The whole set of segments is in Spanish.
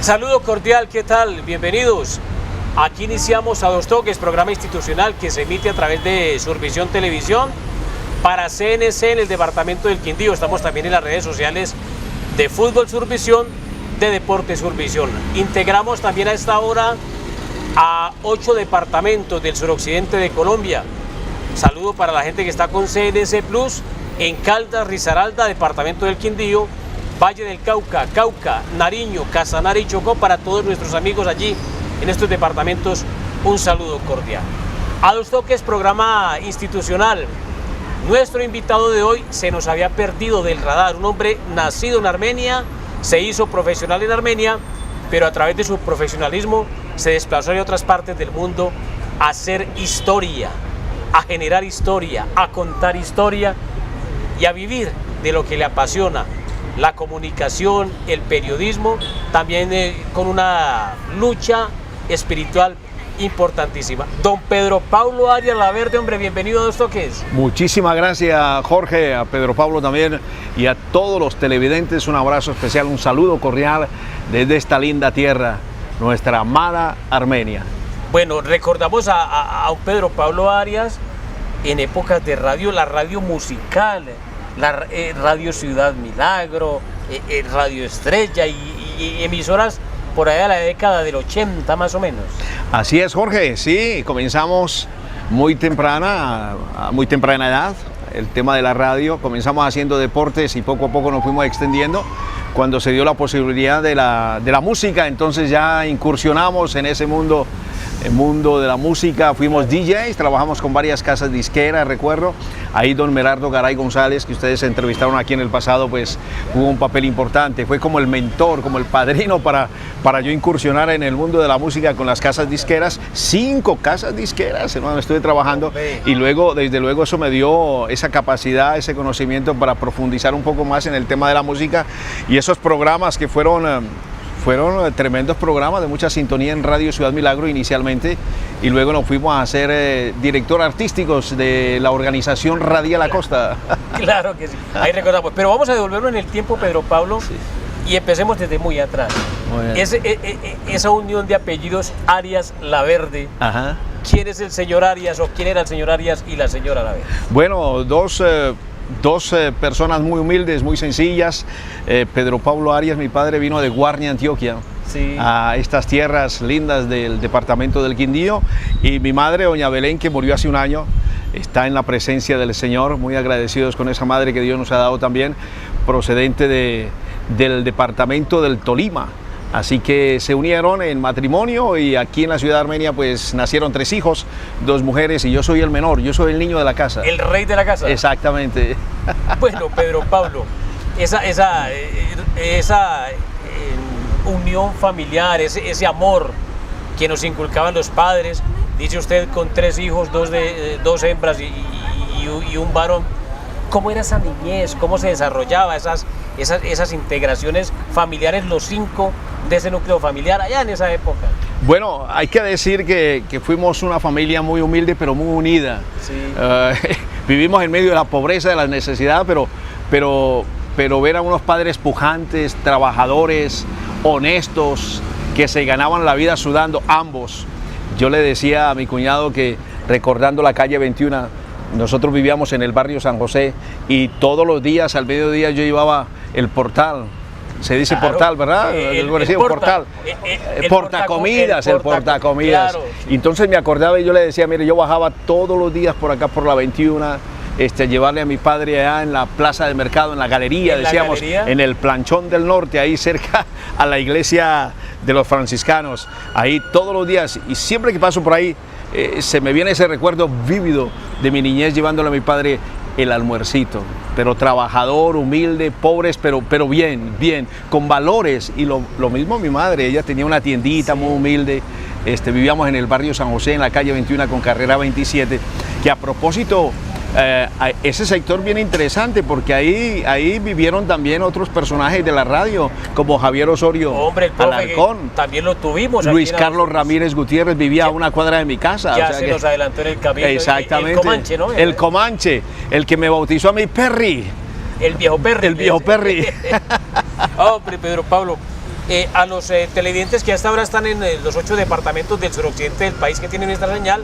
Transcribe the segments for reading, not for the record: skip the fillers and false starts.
Saludo cordial, ¿qué tal? Bienvenidos. Aquí iniciamos a Dos Toques, programa institucional que se emite a través de Survisión Televisión para CNC en el departamento del Quindío. Estamos también en las redes sociales de Fútbol Survisión, de Deporte Survisión. Integramos también a esta hora a 8 departamentos del suroccidente de Colombia. Saludo para la gente que está con CNC Plus en Caldas, Risaralda, departamento del Quindío, Valle del Cauca, Cauca, Nariño, Casanare y Chocó. Para todos nuestros amigos allí en estos departamentos, un saludo cordial. A Dos Toques, programa institucional. Nuestro invitado de hoy se nos había perdido del radar, un hombre nacido en Armenia, se hizo profesional en Armenia, pero a través de su profesionalismo se desplazó a otras partes del mundo a hacer historia, a generar historia, a contar historia y a vivir de lo que le apasiona, la comunicación, el periodismo, también con una lucha espiritual importantísima. Don Pedro Pablo Arias Laverde, hombre, bienvenido a Dos Toques. Muchísimas gracias, Jorge, a Pedro Pablo también y a todos los televidentes. Un abrazo especial, un saludo cordial desde esta linda tierra, nuestra amada Armenia. Bueno, recordamos a Pedro Pablo Arias en épocas de radio, la radio musical, la Radio Ciudad Milagro, Radio Estrella y emisoras por allá de la década del 80 más o menos. Así es, Jorge, sí, comenzamos muy temprana, a muy temprana edad, el tema de la radio. Comenzamos haciendo deportes y poco a poco nos fuimos extendiendo. Cuando se dio la posibilidad de la música, entonces ya incursionamos en ese mundo, el mundo de la música. Fuimos DJs, trabajamos con varias casas disqueras, recuerdo. Ahí don Merardo Garay González, que ustedes entrevistaron aquí en el pasado, pues tuvo un papel importante. Fue como el mentor, como el padrino para yo incursionar en el mundo de la música con las casas disqueras. 5 casas disqueras, hermano, estuve trabajando. Y luego, desde luego, eso me dio esa capacidad, ese conocimiento para profundizar un poco más en el tema de la música. Y esos programas que fueron tremendos programas de mucha sintonía en Radio Ciudad Milagro inicialmente, y luego nos fuimos a ser director artísticos de la organización Radial La Costa. Claro que sí, ahí recordamos. Pero vamos a devolverlo en el tiempo, Pedro Pablo, sí. Y empecemos desde muy atrás. Esa unión de apellidos Arias Laverde. Ajá. ¿Quién es el señor Arias o quién era el señor Arias y la señora Laverde? Bueno, dos personas muy humildes, muy sencillas. Pedro Pablo Arias, mi padre, vino de Guarnia, Antioquia, sí, a estas tierras lindas del departamento del Quindío, y mi madre, doña Belén, que murió hace un año, está en la presencia del Señor, muy agradecidos con esa madre que Dios nos ha dado también, procedente del departamento del Tolima. Así que se unieron en matrimonio y aquí en la ciudad de Armenia pues nacieron 3 hijos, 2 mujeres, y yo soy el menor, yo soy el niño de la casa. El rey de la casa. Exactamente. Bueno, Pedro Pablo, esa unión familiar, ese amor que nos inculcaban los padres, dice usted con 3 hijos, 2 hembras y un varón. ¿Cómo era esa niñez? ¿Cómo se desarrollaba esas integraciones familiares, los 5 de ese núcleo familiar allá en esa época? Bueno, hay que decir que fuimos una familia muy humilde pero muy unida. Sí. Vivimos en medio de la pobreza, de la necesidad, pero ver a unos padres pujantes, trabajadores, honestos, que se ganaban la vida sudando, ambos. Yo le decía a mi cuñado que, recordando la calle 21, nosotros vivíamos en el barrio San José y todos los días al mediodía yo llevaba el portal. Se dice claro, portal, ¿verdad? El portal. El portacomidas. Claro, sí. Entonces me acordaba y yo le decía, mire, yo bajaba todos los días por acá por la 21, a llevarle a mi padre allá en la plaza del mercado, en la galería, decíamos, en el Planchón del Norte, ahí cerca a la iglesia de los franciscanos. Ahí todos los días, y siempre que paso por ahí, se me viene ese recuerdo vívido de mi niñez llevándole a mi padre el almuercito, pero trabajador, humilde, pobres, pero bien, con valores. Y lo mismo mi madre, ella tenía una tiendita, sí, muy humilde. Vivíamos en el barrio San José, en la calle 21 con carrera 27, que a propósito, ese sector bien interesante porque ahí vivieron también otros personajes de la radio, como Javier Osorio, hombre, el Alarcón, también lo tuvimos. Luis Carlos Ramírez Gutiérrez vivía a una cuadra de mi casa. Ya se nos adelantó en el camino. Exactamente. El Comanche, ¿no? El Comanche, el que me bautizó a mi Perry. El viejo Perry. El viejo Perry. Hombre, Pedro Pablo, A los televidentes que hasta ahora están en los 8 departamentos del suroccidente del país que tienen esta señal,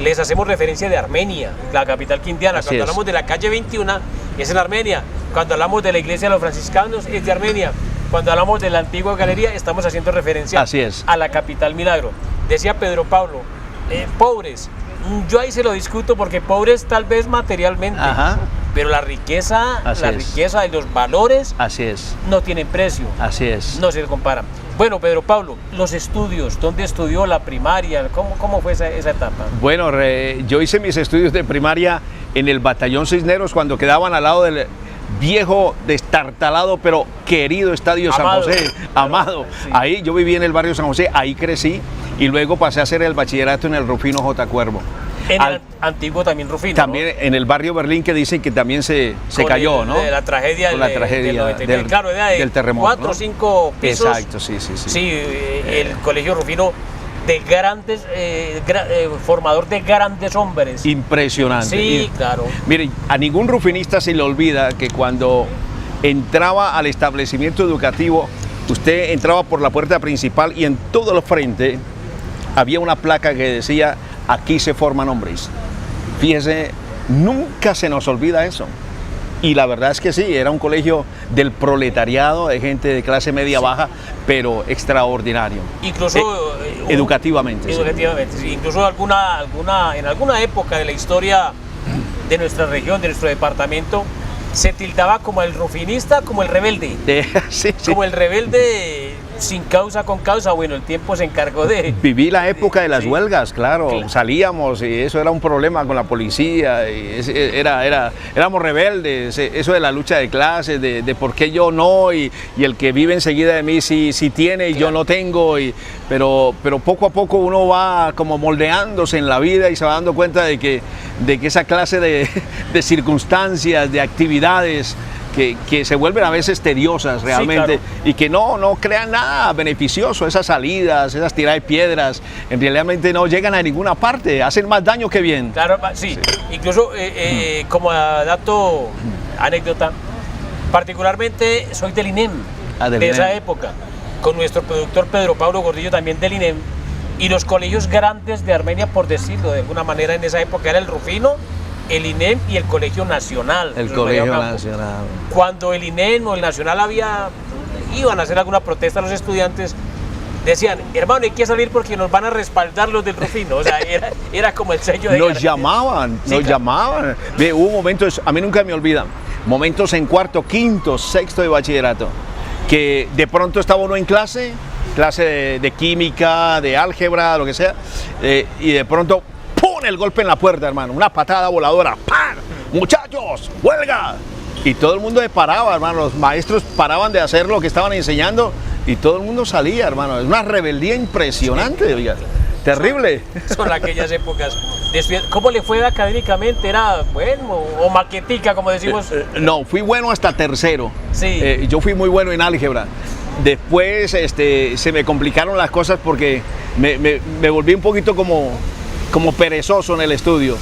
les hacemos referencia de Armenia, la capital quindiana. Cuando hablamos de la calle 21, es en Armenia. Cuando hablamos de la iglesia de los franciscanos, es de Armenia. Cuando hablamos de la antigua galería, estamos haciendo referencia a la capital Milagro. Decía Pedro Pablo, pobres. Yo ahí se lo discuto porque pobres tal vez materialmente, pero la riqueza y los valores no tienen precio. No se comparan. Bueno, Pedro Pablo, los estudios, ¿dónde estudió la primaria? ¿Cómo fue esa etapa? Bueno, yo hice mis estudios de primaria en el Batallón Cisneros cuando quedaban al lado del viejo, destartalado, pero querido Estadio San José, amado. Sí. Ahí yo viví en el barrio San José, ahí crecí y luego pasé a hacer el bachillerato en el Rufino J. Cuervo. En el antiguo también Rufino. También, ¿no? En el barrio Berlín, que dicen que también se cayó, ¿no? De la tragedia, del terremoto. 4 o 5 pisos. Exacto, sí. Sí, el colegio Rufino de grandes, formador de grandes hombres. Impresionante. Sí, claro. Miren, a ningún rufinista se le olvida que cuando entraba al establecimiento educativo, usted entraba por la puerta principal y en todo el frente había una placa que decía: aquí se forman hombres. Fíjese, nunca se nos olvida eso. Y la verdad es que sí, era un colegio del proletariado, de gente de clase media baja, pero extraordinario. Incluso educativamente. Sí. Incluso en alguna época de la historia de nuestra región, de nuestro departamento, se tildaba como el rufinista, como el rebelde. Sí. Como el rebelde sin causa, con causa. Bueno, el tiempo se encargó de... Viví la época de las huelgas, claro. Salíamos y eso era un problema con la policía. Y éramos rebeldes. Eso de la lucha de clases, de por qué yo no y el que vive enseguida de mí sí tiene y yo no tengo. Pero poco a poco uno va como moldeándose en la vida y se va dando cuenta de que esa clase de circunstancias, de actividades que se vuelven a veces tediosas realmente, sí, claro, y que no crean nada beneficioso, esas salidas, esas tiradas de piedras, en realmente no llegan a ninguna parte, hacen más daño que bien. Claro, sí. Incluso como dato, anécdota, particularmente soy del INEM, de esa época, con nuestro productor Pedro Pablo Gordillo también del INEM, y los colegios grandes de Armenia, por decirlo de alguna manera, en esa época era el Rufino, el INEM y el Colegio Nacional. El Colegio Nacional. Cuando el INEM o el Nacional iban a hacer alguna protesta a los estudiantes, decían: hermano, hay que salir porque nos van a respaldar los del Rufino. O sea, era como el sello de... Nos llamaban. Ve, hubo momentos, a mí nunca me olvidan, momentos en cuarto, quinto, sexto de bachillerato, que de pronto estaba uno en clase de química, de álgebra, lo que sea, y de pronto ¡pum! El golpe en la puerta, hermano, una patada voladora, ¡pam! Muchachos, huelga. Y todo el mundo se paraba, hermano, los maestros paraban de hacer lo que estaban enseñando y todo el mundo salía, hermano. Es una rebeldía impresionante, oiga, terrible. Son aquellas épocas. ¿Cómo le fue académicamente? ¿Era bueno o maquetica, como decimos? No, fui bueno hasta tercero. Sí. Yo fui muy bueno en álgebra. Después se me complicaron las cosas porque me volví un poquito como perezoso en el estudio,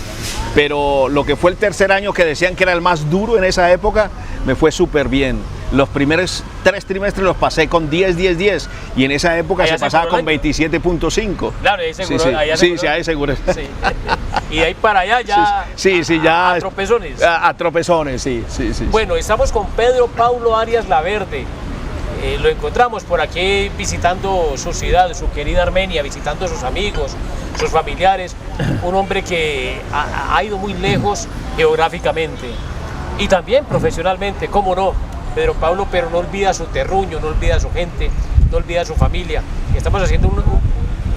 pero lo que fue el tercer año, que decían que era el más duro en esa época, me fue súper bien. Los primeros 3 trimestres los pasé con 10, y en esa época se pasaba con 27.5. Claro, ahí seguro. Sí, ahí seguro. Sí. Y de ahí para allá ya, ya a tropezones. A tropezones, sí. Bueno, estamos con Pedro Pablo Arias Laverde. Lo encontramos por aquí visitando su ciudad, su querida Armenia, visitando a sus amigos, sus familiares, un hombre que ha ido muy lejos geográficamente y también profesionalmente, cómo no, Pedro Pablo, pero no olvida su terruño, no olvida su gente, no olvida su familia. Estamos haciendo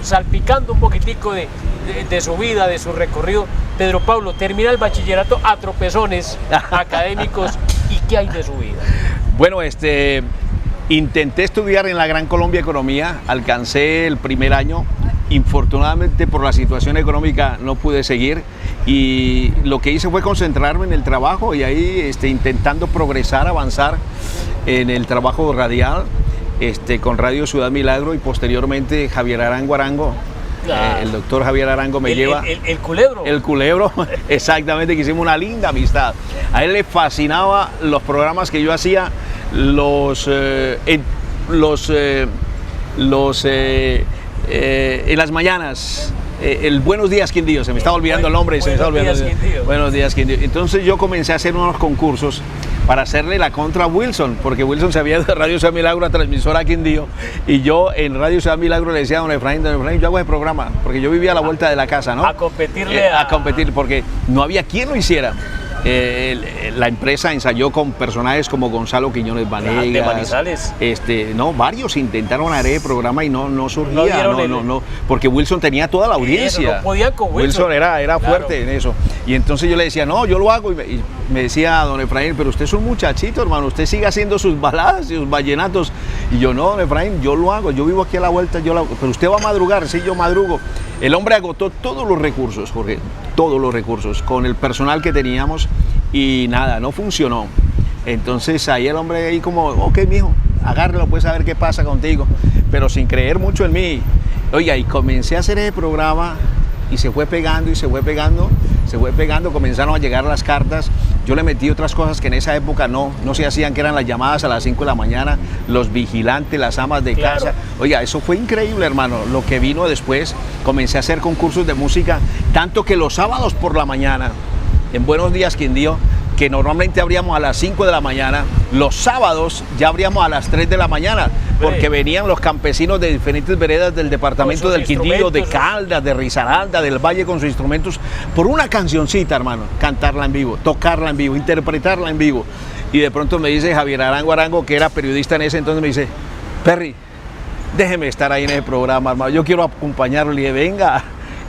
salpicando un poquitico de su vida, de su recorrido. Pedro Pablo termina el bachillerato a tropezones académicos, ¿y qué hay de su vida? Bueno, intenté estudiar en la Gran Colombia Economía, alcancé el primer año, infortunadamente por la situación económica no pude seguir y lo que hice fue concentrarme en el trabajo y ahí intentando progresar, avanzar en el trabajo radial con Radio Ciudad Milagro y posteriormente Javier Arango. El doctor Javier Arango me lleva... El culebro. El culebro, exactamente, que hicimos una linda amistad. A él le fascinaba los programas que yo hacía, en las mañanas. El Buenos Días Quindío, se me estaba olvidando el nombre. Buenos Días Quindío. Entonces yo comencé a hacer unos concursos para hacerle la contra a Wilson, porque Wilson se había ido de Radio Ciudad Milagro a transmisora Quindío, y yo en Radio Ciudad Milagro le decía a don Efraín, yo hago ese programa, porque yo vivía a la vuelta de la casa, ¿no? A competirle a competir, porque no había quien lo hiciera. La empresa ensayó con personajes como Gonzalo Quiñones Vanegas, de Manizales. Varios intentaron hacer el programa y no surgía, no, porque Wilson tenía toda la audiencia. No podían con Wilson. Era fuerte en eso. Y entonces yo le decía, no, yo lo hago, y me decía don Efraín, pero usted es un muchachito, hermano, usted sigue haciendo sus baladas y sus vallenatos. Y yo, no, don Efraín, yo lo hago, yo vivo aquí a la vuelta, pero usted va a madrugar. Sí, yo madrugo. El hombre agotó todos los recursos, Jorge, todos los recursos, con el personal que teníamos, y nada, no funcionó. Entonces ahí el hombre ahí como, ok, mijo, agárrelo, pues a ver qué pasa contigo, pero sin creer mucho en mí. Oiga, y comencé a hacer ese programa y se fue pegando y se fue pegando, comenzaron a llegar las cartas. Yo le metí otras cosas que en esa época no se hacían, que eran las llamadas a las 5 de la mañana, los vigilantes, las amas de casa. Oiga, eso fue increíble, hermano, lo que vino después. Comencé a hacer concursos de música, tanto que los sábados por la mañana, en Buenos Días Quindío, que normalmente abríamos a las 5 de la mañana, los sábados ya abríamos a las 3 de la mañana, porque venían los campesinos de diferentes veredas del departamento del Quindío, de Caldas, de Risaralda, del Valle, con sus instrumentos, por una cancioncita, hermano, cantarla en vivo, tocarla en vivo, interpretarla en vivo. Y de pronto me dice Javier Arango, que era periodista en ese entonces, me dice, Perry, déjeme estar ahí en ese programa, hermano, yo quiero acompañarlo. Le dije, venga,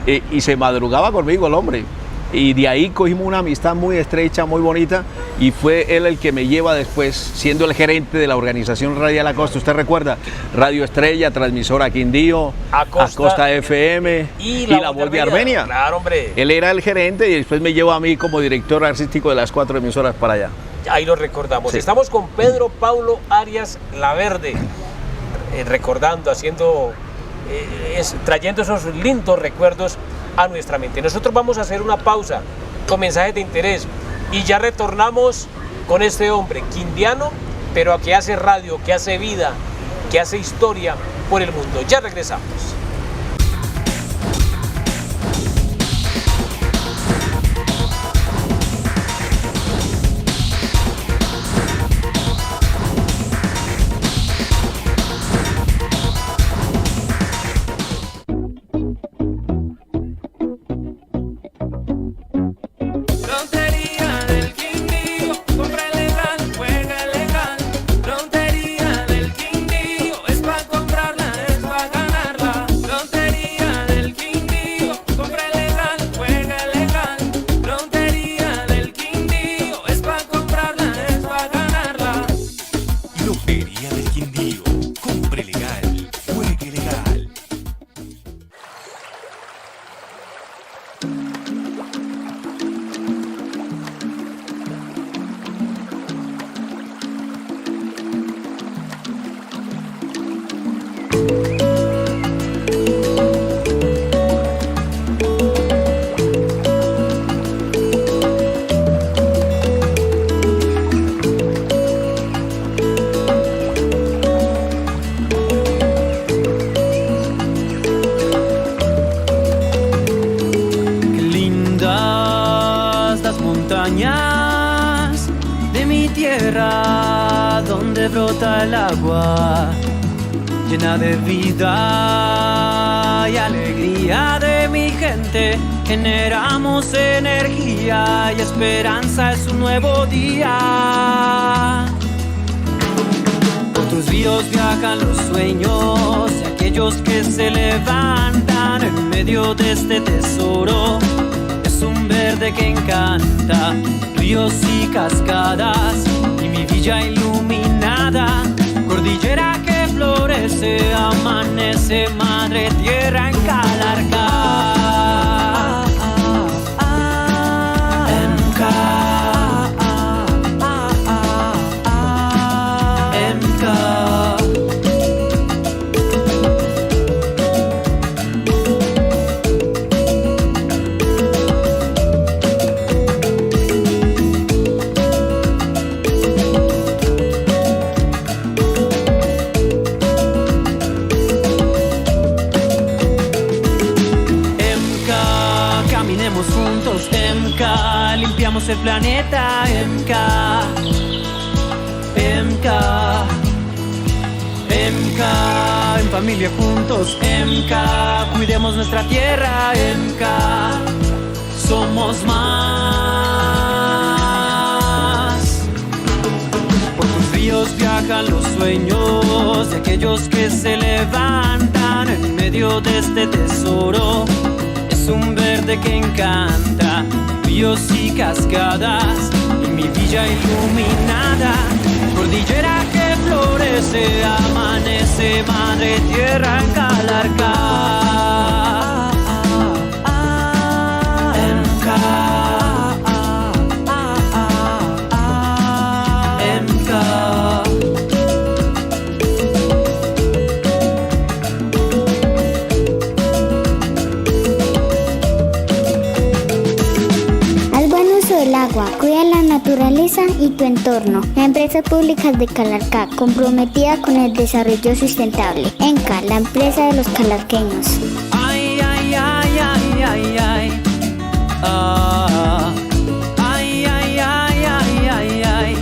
y se madrugaba conmigo el hombre. Y de ahí cogimos una amistad muy estrecha, muy bonita, y fue él el que me lleva después, siendo el gerente de la organización Radial Acosta. ¿Usted recuerda? Radio Estrella, transmisora Quindío, Acosta FM y La Voz de Armenia. Claro, hombre. Él era el gerente y después me llevó a mí como director artístico de las 4 emisoras para allá. Ahí lo recordamos. Sí. Estamos con Pedro Paulo Arias Laverde, recordando, trayendo esos lindos recuerdos a nuestra mente. Nosotros vamos a hacer una pausa con mensajes de interés y ya retornamos con este hombre quindiano, pero que hace radio, que hace vida, que hace historia por el mundo. Ya regresamos. brota el agua, llena de vida y alegría de mi gente. Generamos energía y esperanza, es un nuevo día. Por tus ríos viajan los sueños de aquellos que se levantan en medio de este tesoro. Es un verde que encanta, ríos y cascadas, y mi villa iluminada, cordillera que florece, amanece, madre tierra en Calarcá. cuidamos el planeta. MK, en familia juntos. MK, cuidemos nuestra tierra. MK, somos más. Por tus ríos viajan los sueños de aquellos que se levantan en medio de este tesoro. Es un verde que encanta, ríos y cascadas, y mi villa iluminada. Cordillera que florece, amanece, madre tierra en Calarcá. El agua, cuida la naturaleza y tu entorno. Empresas Públicas de Calarcá, comprometida con el desarrollo sustentable. ENCA, la empresa de los calarqueños. Ay, ay, ay, ay, ay, ay. Ay, ay, ay, ay, ay, ay.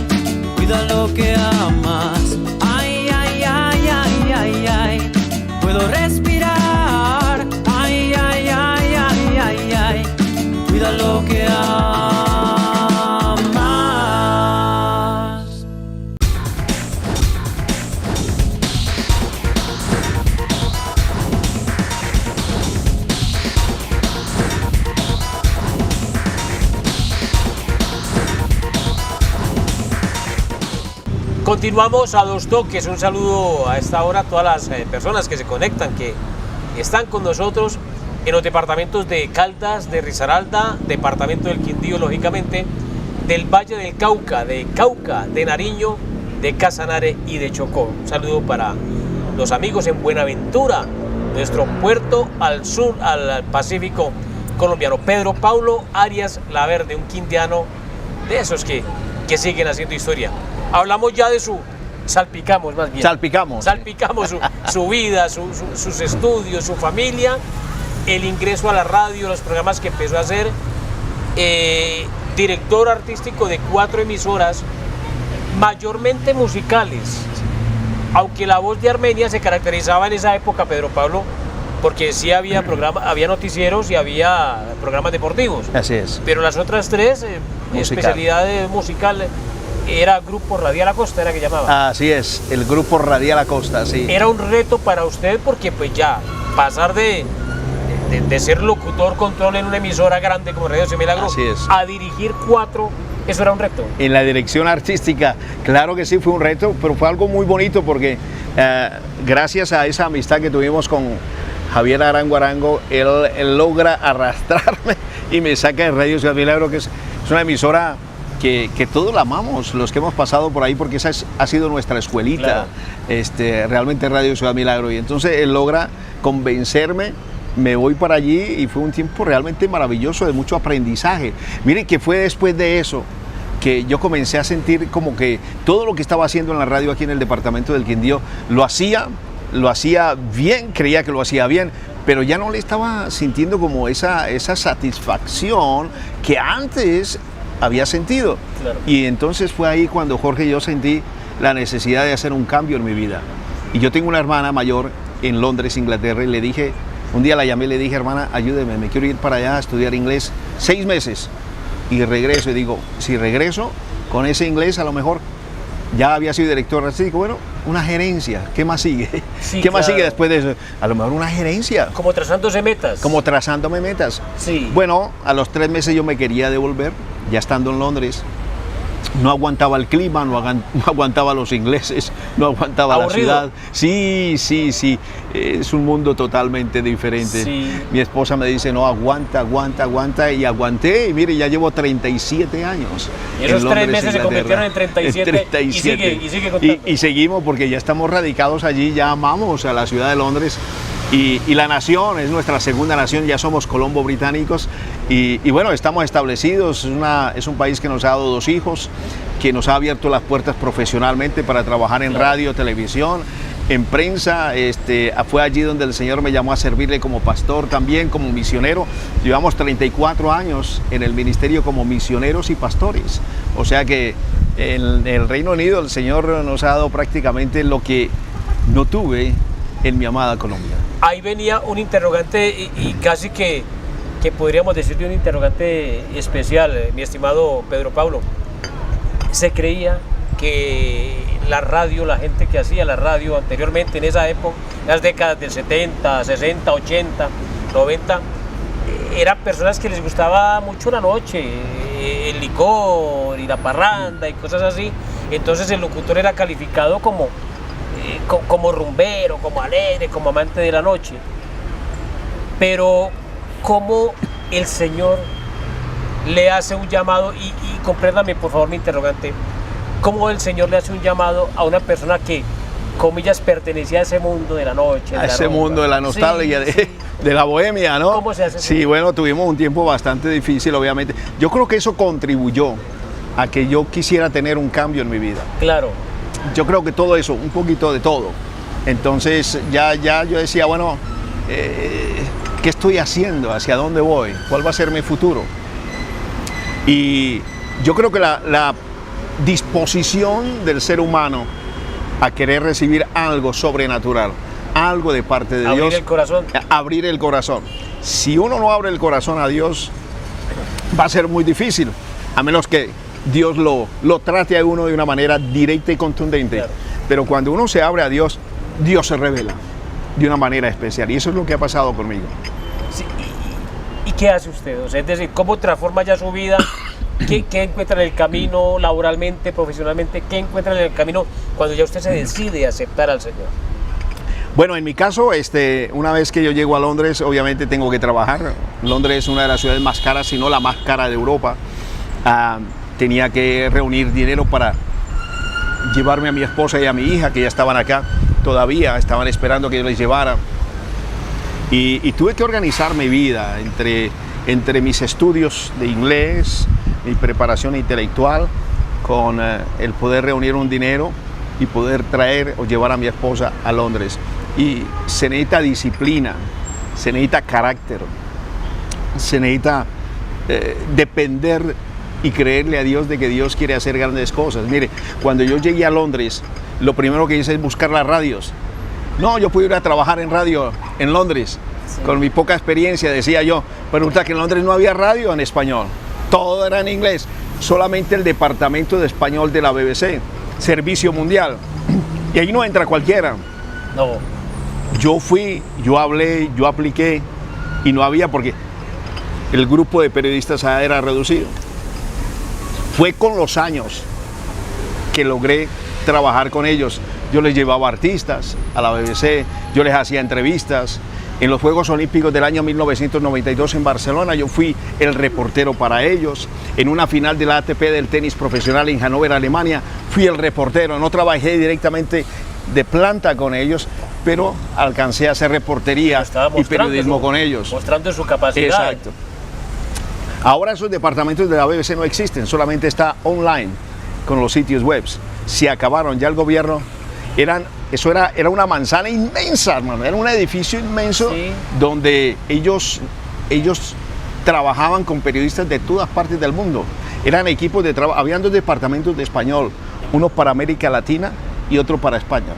Cuida lo que amas. Ay, ay, ay, ay, ay, ay. Puedo respirar. Ay, ay, ay, ay, ay, ay. Cuida lo que amas. Continuamos a Dos Toques. Un saludo a esta hora a todas las personas que se conectan, que están con nosotros en los departamentos de Caldas, de Risaralda, departamento del Quindío, lógicamente, del Valle del Cauca, de Nariño, de Casanare y de Chocó. Un saludo para los amigos en Buenaventura, nuestro puerto al sur, al Pacífico colombiano. Pedro Paulo Arias Laverde, un quindiano de esos que siguen haciendo historia. Hablamos ya de salpicamos su vida, sus estudios, su familia, el ingreso a la radio, los programas que empezó a hacer, director artístico de 4 emisoras, mayormente musicales, aunque la voz de Armenia se caracterizaba en esa época, Pedro Pablo, porque sí había había noticieros y había programas deportivos. Así es. Pero las otras 3, especialidades musical, era Grupo Radial Acosta, era que llamaba. Así es, el Grupo Radial Acosta, sí. Era un reto para usted porque pues ya pasar de ser locutor control en una emisora grande como Radio Semilagro a dirigir 4, eso era un reto. En la dirección artística, claro que sí fue un reto, pero fue algo muy bonito porque gracias a esa amistad que tuvimos con Javier Arango, él logra arrastrarme y me saca de Radio Ciudad Milagro, que es una emisora que todos la amamos, los que hemos pasado por ahí, porque esa ha sido nuestra escuelita, claro. Realmente Radio Ciudad Milagro. Y entonces él logra convencerme, me voy para allí y fue un tiempo realmente maravilloso, de mucho aprendizaje. Miren que fue después de eso que yo comencé a sentir como que todo lo que estaba haciendo en la radio aquí en el departamento del Quindío, lo hacía bien, creía que lo hacía bien, pero ya no le estaba sintiendo como esa satisfacción que antes había sentido. Claro. Y entonces fue ahí cuando Jorge y yo sentí la necesidad de hacer un cambio en mi vida. Y yo tengo una hermana mayor en Londres, Inglaterra, y le dije, un día la llamé y le dije, hermana, ayúdeme, me quiero ir para allá a estudiar inglés 6 meses. Y regreso, y digo, si regreso con ese inglés, a lo mejor ya había sido director artístico, bueno, una gerencia, ¿qué más sigue? Sí, ¿qué más sigue después de eso? A lo mejor una gerencia. Como trazándose metas. Como trazándome metas. Sí. Bueno, a los 3 meses yo me quería devolver, ya estando en Londres. No aguantaba el clima, no aguantaba los ingleses, no aguantaba ¿Aburrido? La ciudad. Sí, es un mundo totalmente diferente. Sí. Mi esposa me dice, no, aguanta, y aguanté, y mire, ya llevo 37 años. Y esos Londres, 3 meses se convirtieron en 37, y sigue contando. Y seguimos porque ya estamos radicados allí, ya amamos a la ciudad de Londres. Y la nación, es nuestra segunda nación, ya somos colombo británicos y bueno, estamos establecidos, es un país que nos ha dado 2 hijos, que nos ha abierto las puertas profesionalmente para trabajar en radio, televisión en prensa, fue allí donde el Señor me llamó a servirle como pastor, también como misionero. Llevamos 34 años en el ministerio como misioneros y pastores. O sea que en el Reino Unido el Señor nos ha dado prácticamente lo que no tuve en mi amada Colombia. Ahí venía un interrogante y casi que podríamos decir de un interrogante especial, mi estimado Pedro Pablo. Se creía que la radio, la gente que hacía la radio anteriormente en esa época, en las décadas del 70, 60, 80, 90, eran personas que les gustaba mucho la noche, el licor y la parranda y cosas así. Entonces el locutor era calificado como rumbero, como alegre, como amante de la noche. Pero ¿cómo el Señor le hace un llamado? Y compréndame por favor mi interrogante. ¿Cómo el Señor le hace un llamado a una persona que, comillas, pertenecía a ese mundo de la noche? A ese mundo de la nostalgia, sí, de la bohemia, ¿no? ¿Cómo se hace? Sí, bueno, tuvimos un tiempo bastante difícil, obviamente. Yo creo que eso contribuyó a que yo quisiera tener un cambio en mi vida. Claro. Yo creo que todo eso, un poquito de todo. Entonces ya yo decía, bueno, ¿qué estoy haciendo? ¿Hacia dónde voy? ¿Cuál va a ser mi futuro? Y yo creo que la disposición del ser humano a querer recibir algo sobrenatural, algo de parte de Dios. Abrir el corazón. Abrir el corazón. Si uno no abre el corazón a Dios, va a ser muy difícil, a menos que Dios lo trate a uno de una manera directa y contundente. Claro. Pero cuando uno se abre a Dios, Dios se revela de una manera especial. Y eso es lo que ha pasado conmigo. Sí, ¿y qué hace usted? O sea, es decir, ¿cómo transforma ya su vida? ¿Qué encuentra en el camino laboralmente, profesionalmente? ¿Qué encuentra en el camino cuando ya usted se decide a aceptar al Señor? Bueno, en mi caso, una vez que yo llego a Londres, obviamente tengo que trabajar. Londres es una de las ciudades más caras, si no la más cara de Europa. Tenía que reunir dinero para llevarme a mi esposa y a mi hija, que ya estaban acá todavía, estaban esperando que yo les llevara. Y tuve que organizar mi vida entre mis estudios de inglés, mi preparación intelectual, con el poder reunir un dinero y poder traer o llevar a mi esposa a Londres. Y se necesita disciplina, se necesita carácter, se necesita depender y creerle a Dios de que Dios quiere hacer grandes cosas. Mire, cuando yo llegué a Londres, lo primero que hice es buscar las radios. No, yo pude ir a trabajar en radio en Londres. Sí. Con mi poca experiencia, decía yo, pero resulta que en Londres no había radio en español. Todo era en inglés. Solamente el departamento de español de la BBC, Servicio Mundial. Y ahí no entra cualquiera. No. Yo fui, yo hablé, yo apliqué y no había, porque el grupo de periodistas era reducido. Fue con los años que logré trabajar con ellos. Yo les llevaba artistas a la BBC, yo les hacía entrevistas. En los Juegos Olímpicos del año 1992 en Barcelona, yo fui el reportero para ellos. En una final de la ATP del tenis profesional en Hannover, Alemania, fui el reportero. No trabajé directamente de planta con ellos, pero alcancé a hacer reportería y periodismo con ellos. Mostrando su capacidad. Exacto. Ahora esos departamentos de la BBC no existen, solamente está online con los sitios web. Se acabaron, ya el gobierno, era una manzana inmensa, hermano, era un edificio inmenso, sí, donde ellos trabajaban con periodistas de todas partes del mundo. Eran equipos de trabajo, habían 2 departamentos de español, uno para América Latina y otro para España.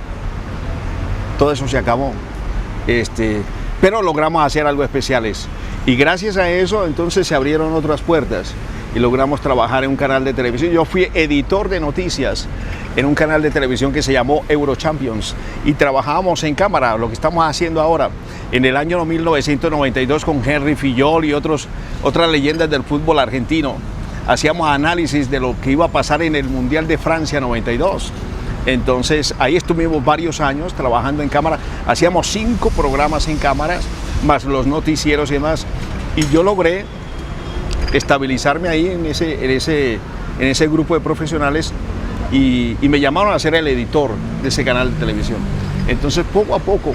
Todo eso se acabó, pero logramos hacer algo especiales. Y gracias a eso, entonces se abrieron otras puertas y logramos trabajar en un canal de televisión. Yo fui editor de noticias en un canal de televisión que se llamó Eurochampions y trabajábamos en cámara, lo que estamos haciendo ahora. En el año 1992 con Henry Fillol y otras leyendas del fútbol argentino, hacíamos análisis de lo que iba a pasar en el Mundial de Francia 92. Entonces ahí estuvimos varios años trabajando en cámara, hacíamos 5 programas en cámaras, más los noticieros y demás, y yo logré estabilizarme ahí en ese grupo de profesionales y me llamaron a ser el editor de ese canal de televisión. Entonces poco a poco,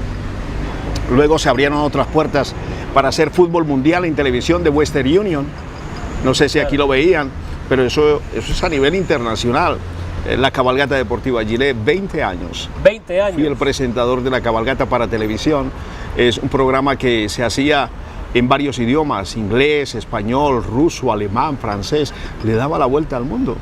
luego se abrieron otras puertas para hacer fútbol mundial en televisión de Western Union, no sé si aquí lo veían, pero eso es a nivel internacional. la cabalgata deportiva Gillette, 20 años. 20 años. Fui el presentador de la cabalgata para televisión. Es un programa que se hacía en varios idiomas, inglés, español, ruso, alemán, francés. Le daba la vuelta al mundo,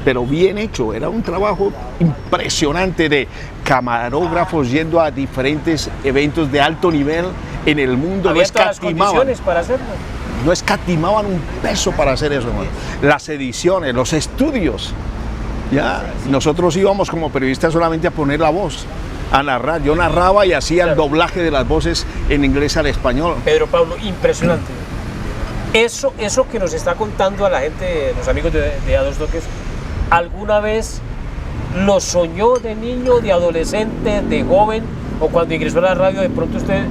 pero bien hecho. Era un trabajo impresionante de camarógrafos yendo a diferentes eventos de alto nivel en el mundo. ¿Había todas las condiciones para hacerlo? No escatimaban un peso para hacer eso, hermano. Las ediciones, los estudios. Ya, nosotros íbamos como periodistas solamente a poner la voz, a narrar. Yo narraba y hacía el doblaje de las voces en inglés al español. Pedro Pablo, impresionante. Eso que nos está contando a la gente, los amigos de A Dos Toques, ¿alguna vez lo soñó de niño, de adolescente, de joven? ¿O cuando ingresó a la radio de pronto usted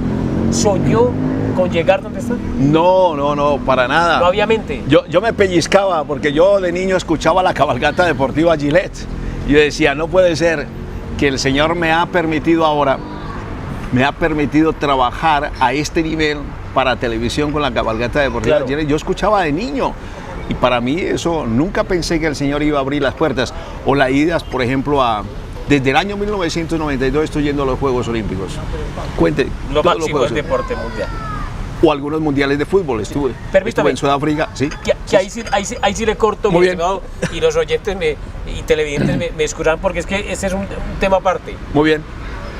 soñó con llegar donde está? No, para nada. No había mente. Yo me pellizcaba porque yo de niño escuchaba la cabalgata deportiva Gillette. Y yo decía, no puede ser que el Señor me ha permitido ahora, me ha permitido trabajar a este nivel para televisión con la cabalgata deportiva Gillette. Yo escuchaba de niño. Y para mí eso, nunca pensé que el Señor iba a abrir las puertas. O las idas, por ejemplo, desde el año 1992 estoy yendo a los Juegos Olímpicos. Cuente. Lo máximo del deporte mundial. O algunos mundiales de fútbol. Estuve en Sudáfrica. ¿Sí? Que ahí sí le corto, muy mi bien. estimado, y los oyentes y televidentes me escucharán porque es que ese es un tema aparte. Muy bien.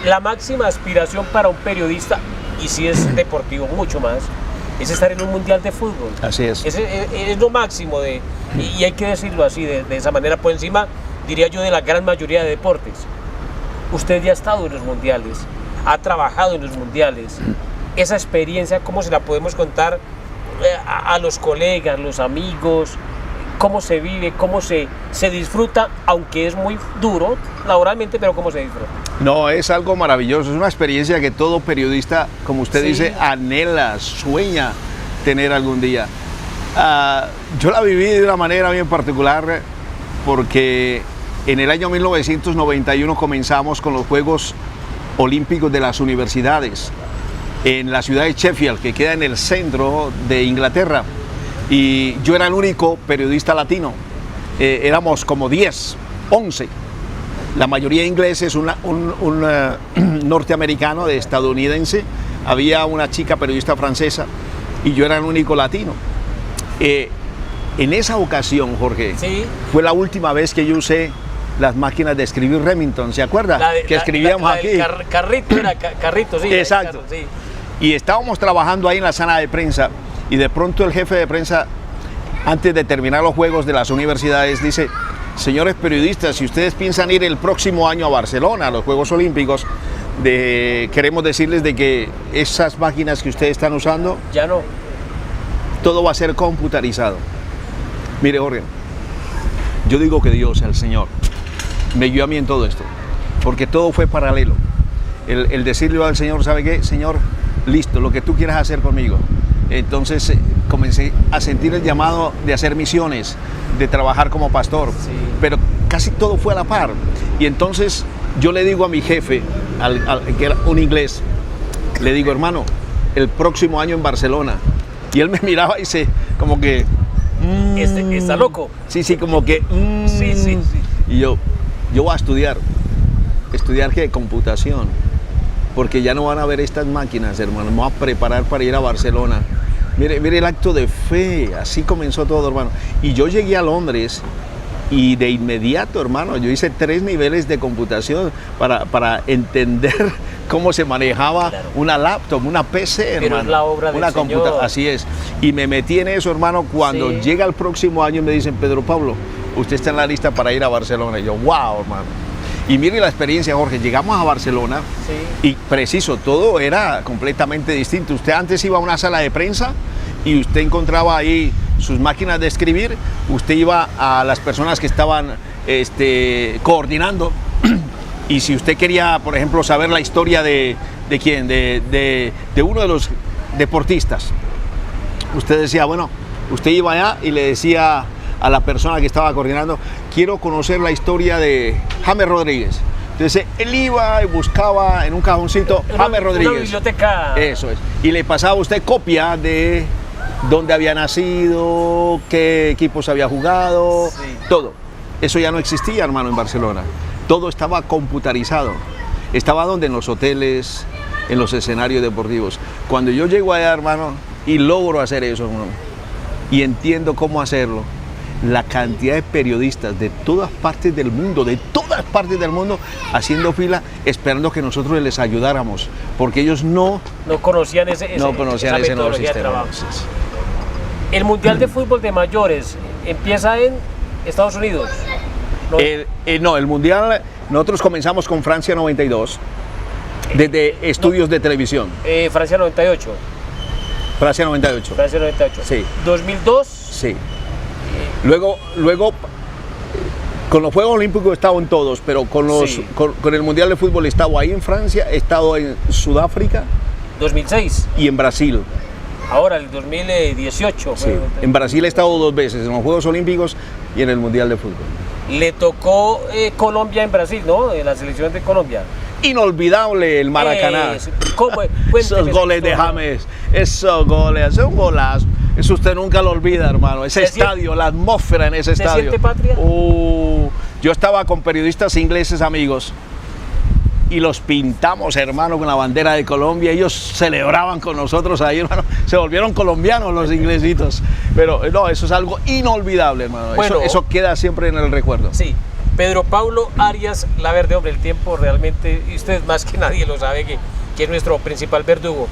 La máxima aspiración para un periodista, y si es deportivo mucho más, es estar en un mundial de fútbol. Así es. Es lo máximo, y hay que decirlo así, de esa manera, por encima, diría yo, de la gran mayoría de deportes. Usted ya ha estado en los mundiales, ha trabajado en los mundiales. Esa experiencia, ¿cómo se la podemos contar a los colegas, los amigos? ¿Cómo se vive, cómo se disfruta, aunque es muy duro laboralmente, pero cómo se disfruta? No, es algo maravilloso, es una experiencia que todo periodista, como usted dice, anhela, sueña tener algún día. Yo la viví de una manera bien particular porque en el año 1991 comenzamos con los Juegos Olímpicos de las Universidades en la ciudad de Sheffield, que queda en el centro de Inglaterra. Y yo era el único periodista latino. Éramos como 10, 11. La mayoría ingleses, un norteamericano de estadounidense. Había una chica periodista francesa y yo era el único latino. En esa ocasión, Jorge, fue la última vez que yo usé las máquinas de escribir Remington, ¿se acuerda? Que escribíamos aquí. Carrito, sí. Exacto. Carro, sí. Y estábamos trabajando ahí en la sala de prensa y de pronto el jefe de prensa, antes de terminar los juegos de las universidades, dice: señores periodistas, si ustedes piensan ir el próximo año a Barcelona, a los Juegos Olímpicos, queremos decirles de que esas máquinas que ustedes están usando, ya no. Todo va a ser computarizado. Mire, Jorge, yo digo que Dios, el Señor, me guió a mí en todo esto, porque todo fue paralelo. El decirle al Señor, ¿sabe qué? Señor, listo, lo que tú quieras hacer conmigo. Entonces comencé a sentir el llamado de hacer misiones, de trabajar como pastor, pero casi todo fue a la par. Y entonces yo le digo a mi jefe, que era un inglés, le digo: hermano, el próximo año en Barcelona. Y él me miraba y dice, como que... ¿Está loco? Sí, como que... Sí. Y yo voy a estudiar. ¿Estudiar qué? Computación. Porque ya no van a ver estas máquinas, hermano. Me voy a preparar para ir a Barcelona. Mire el acto de fe. Así comenzó todo, hermano. Y yo llegué a Londres y de inmediato, hermano, yo hice 3 niveles de computación para entender cómo se manejaba una laptop, una PC, hermano. Pero es la obra del Señor. Así es. Y me metí en eso, hermano. Cuando llega el próximo año me dicen: Pedro Pablo, usted está en la lista para ir a Barcelona. Y yo, wow, hermano. Y mire la experiencia, Jorge, llegamos a Barcelona y preciso, todo era completamente distinto. Usted antes iba a una sala de prensa y usted encontraba ahí sus máquinas de escribir, usted iba a las personas que estaban coordinando y si usted quería, por ejemplo, saber la historia de quién, de uno de los deportistas, usted decía, bueno, usted iba allá y le decía a la persona que estaba coordinando: quiero conocer la historia de James Rodríguez. Entonces él iba y buscaba en un cajoncito James Rodríguez. Una biblioteca. Eso es. Y le pasaba a usted copia de dónde había nacido, qué equipos había jugado, todo. Eso ya no existía, hermano, en Barcelona. Todo estaba computarizado. Estaba donde, en los hoteles, en los escenarios deportivos. Cuando yo llego allá, hermano, y logro hacer eso, hermano, y entiendo cómo hacerlo, la cantidad de periodistas de todas partes del mundo, haciendo fila, esperando que nosotros les ayudáramos, porque ellos no conocían esa nuevo metodología de sistema. trabajo. El Mundial de Fútbol de Mayores empieza en Estados Unidos. El Mundial, nosotros comenzamos con Francia 92, desde estudios de televisión. Francia 98. Francia 98. Francia 98. Sí. 2002. Sí. Luego, con los Juegos Olímpicos he estado en todos, pero con el Mundial de Fútbol he estado ahí en Francia, he estado en Sudáfrica. 2006. Y en Brasil. Ahora, el 2018. Sí. En Brasil he estado 2 veces, en los Juegos Olímpicos y en el Mundial de Fútbol. Le tocó Colombia en Brasil, ¿no? La selección de Colombia. Inolvidable el Maracaná. Esos goles de James, esos goles, es un golazo. Eso usted nunca lo olvida, hermano. Ese estadio, la atmósfera en ese estadio. ¿Se siente patria? Yo estaba con periodistas ingleses amigos y los pintamos, hermano, con la bandera de Colombia. Ellos celebraban con nosotros ahí, hermano. Se volvieron colombianos los inglesitos. Pero no, eso es algo inolvidable, hermano. Bueno, eso queda siempre en el recuerdo. Sí. Pedro Pablo Arias Laverde, hombre, el tiempo realmente, y usted más que nadie lo sabe, que es nuestro principal verdugo.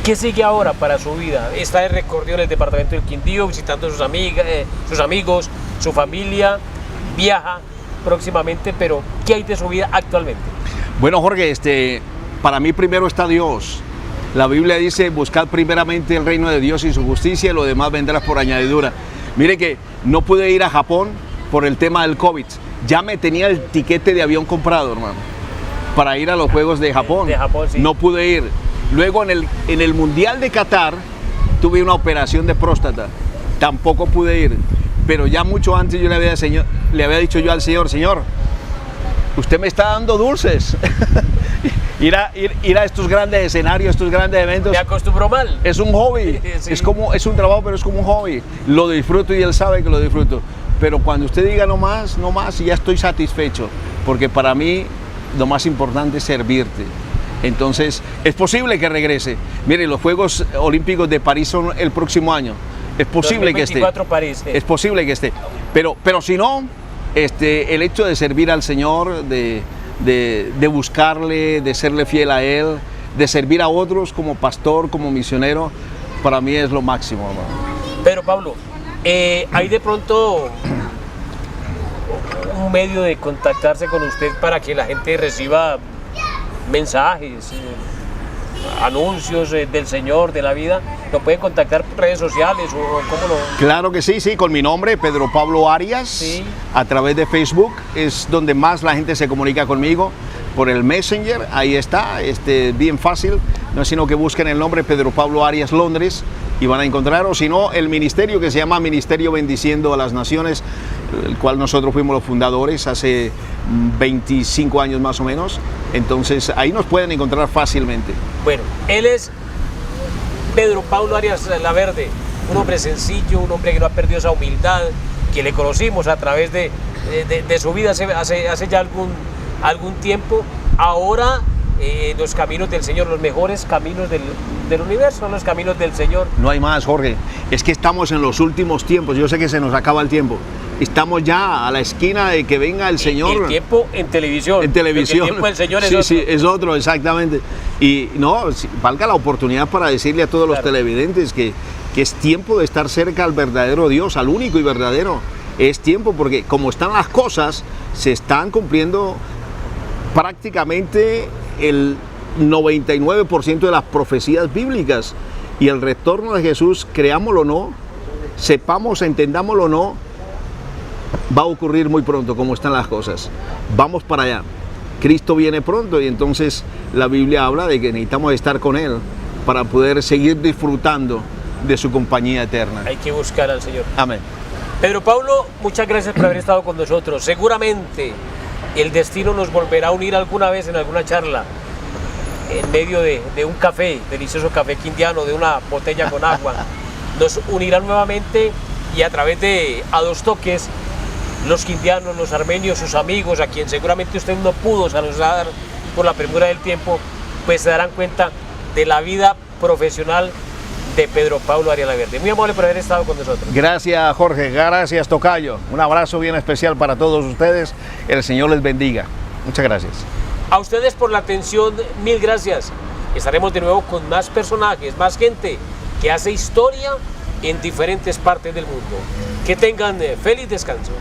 ¿Qué sigue ahora para su vida? Está de recorrido en el departamento del Quindío, visitando a sus amigos, su familia, viaja próximamente, pero ¿qué hay de su vida actualmente? Bueno, Jorge, para mí primero está Dios. La Biblia dice, buscad primeramente el reino de Dios y su justicia, y lo demás vendrá por añadidura. Mire que no pude ir a Japón por el tema del COVID. Ya me tenía el tiquete de avión comprado, hermano, para ir a los Juegos de Japón. Sí. No pude ir. Luego en el Mundial de Qatar tuve una operación de próstata. Tampoco pude ir. Pero ya mucho antes yo le había dicho yo al Señor, Señor, usted me está dando dulces. ir a estos grandes escenarios, estos grandes eventos. Me acostumbró mal. Es un hobby. Sí. Es un trabajo, pero es como un hobby. Lo disfruto y Él sabe que lo disfruto. Pero cuando usted diga no más, ya estoy satisfecho, porque para mí lo más importante es servirte. Entonces, es posible que regrese. Mire, los Juegos Olímpicos de París son el próximo año. Es posible 2024 que esté. París. Es posible que esté. Pero si no, el hecho de servir al Señor, de buscarle, de serle fiel a Él, de servir a otros como pastor, como misionero, para mí es lo máximo, hermano. Pero Pablo, ¿hay de pronto un medio de contactarse con usted para que la gente reciba mensajes, anuncios del Señor, de la vida? ¿Lo pueden contactar por redes sociales o cómo lo...? Claro que sí, con mi nombre, Pedro Pablo Arias, sí. A través de Facebook es donde más la gente se comunica conmigo, por el Messenger, ahí está, bien fácil, no es sino que busquen el nombre Pedro Pablo Arias Londres y van a encontrar, o si no, el ministerio que se llama Ministerio Bendiciendo a las Naciones, el cual nosotros fuimos los fundadores hace 25 años más o menos, entonces ahí nos pueden encontrar fácilmente. Bueno, él es Pedro Pablo Arias Laverde, un hombre sencillo, un hombre que no ha perdido esa humildad, que le conocimos a través de su vida hace ya algún tiempo. Ahora los caminos del Señor, los mejores caminos del universo son los caminos del Señor. No hay más, Jorge, es que estamos en los últimos tiempos, yo sé que se nos acaba el tiempo, estamos ya a la esquina de que venga el Señor. El tiempo en televisión. En televisión. El tiempo del Señor es sí, otro. Sí, es otro, exactamente. Y no, valga la oportunidad para decirle a todos los televidentes que es tiempo de estar cerca al verdadero Dios, al único y verdadero. Es tiempo porque como están las cosas, se están cumpliendo prácticamente el 99% de las profecías bíblicas, y el retorno de Jesús, creámoslo o no, sepamos, entendámoslo o no, va a ocurrir muy pronto como están las cosas. Vamos para allá. Cristo viene pronto y entonces la Biblia habla de que necesitamos estar con Él para poder seguir disfrutando de su compañía eterna. Hay que buscar al Señor. Amén. Pedro Pablo, muchas gracias por haber estado con nosotros. Seguramente el destino nos volverá a unir alguna vez en alguna charla, en medio de un café, delicioso café quindiano, de una botella con agua. Nos unirá nuevamente y a través de A Dos Toques los quindianos, los armenios, sus amigos, a quien seguramente usted no pudo saludar por la premura del tiempo, pues se darán cuenta de la vida profesional de Pedro Pablo Arialaverde. Muy amable por haber estado con nosotros. Gracias, Jorge. Gracias, tocayo. Un abrazo bien especial para todos ustedes. El Señor les bendiga. Muchas gracias. A ustedes por la atención, mil gracias. Estaremos de nuevo con más personajes, más gente que hace historia en diferentes partes del mundo. Que tengan feliz descanso.